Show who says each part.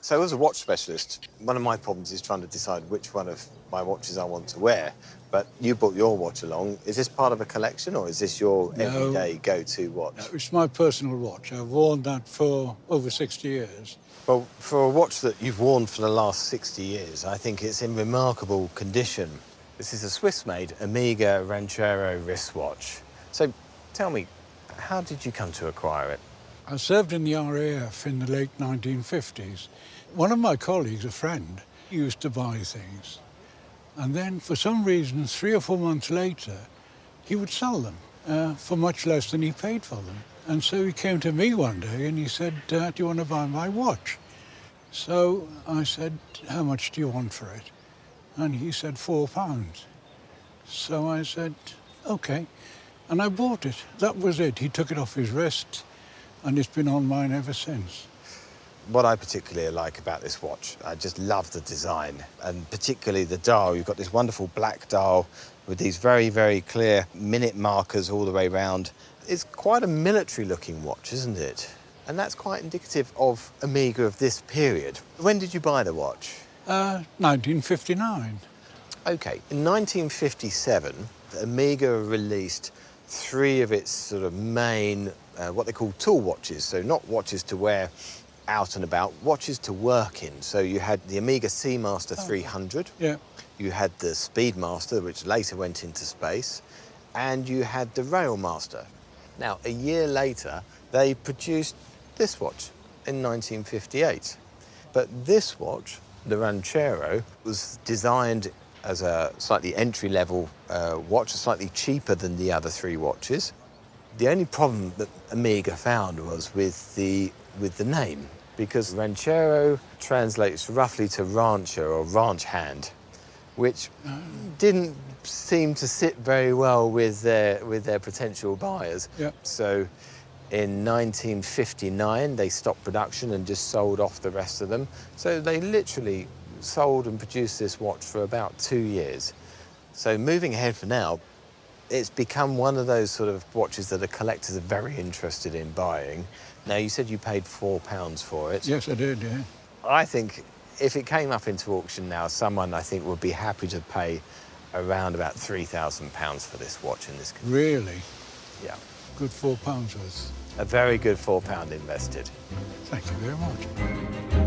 Speaker 1: So as a watch specialist, one of my problems is trying to decide which one of my watches I want to wear. But you brought your watch along. Is this part of a collection or is this your
Speaker 2: No,
Speaker 1: everyday go-to watch?
Speaker 2: no, it's my personal watch. I've worn that for over 60 years.
Speaker 1: Well, for a watch that you've worn for the last 60 years, I think it's in remarkable condition. This is a Swiss-made Omega Ranchero wristwatch. So tell me, how did you come to acquire it?
Speaker 2: I served in the RAF in the late 1950s. One of my colleagues, a friend, used to buy things. And then, for some reason, 3 or 4 months later, he would sell them for much less than he paid for them. And so he came to me one day and he said, do you want to buy my watch? So I said, how much do you want for it? And he said, £4. So I said, OK. And I bought it. That was it. He took it off his wrist, and it's been on mine ever since.
Speaker 1: What I particularly like about this watch, I just love the design, and particularly the dial. You've got this wonderful black dial with these very, very clear minute markers all the way around. It's quite a military-looking watch, isn't it? And that's quite indicative of Omega of this period. When did you buy the watch?
Speaker 2: 1959.
Speaker 1: OK, in 1957, Omega released 3 of its sort of main, what they call tool watches. So not watches to wear out and about, watches to work in. So you had the Omega Seamaster 300.
Speaker 2: Yeah.
Speaker 1: You had the Speedmaster, which later went into space, and you had the Railmaster. Now, a year later, they produced this watch in 1958. But this watch, the Ranchero, was designed as a slightly entry-level watch, slightly cheaper than the other 3 watches. The only problem that Omega found was with the name, because Ranchero translates roughly to rancher or ranch hand, which didn't seem to sit very well with their potential buyers.
Speaker 2: Yeah.
Speaker 1: So in 1959, they stopped production and just sold off the rest of them. So they literally sold and produced this watch for about 2 years. So moving ahead for now, it's become one of those sort of watches that the collectors are very interested in buying. Now, you said you paid £4 for it.
Speaker 2: Yes, I did, yeah.
Speaker 1: I think if it came up into auction now, someone, I think, would be happy to pay around about £3,000 for this watch in this condition.
Speaker 2: Really?
Speaker 1: Yeah.
Speaker 2: Good £4 worth.
Speaker 1: A very good £4 invested.
Speaker 2: Thank you very much.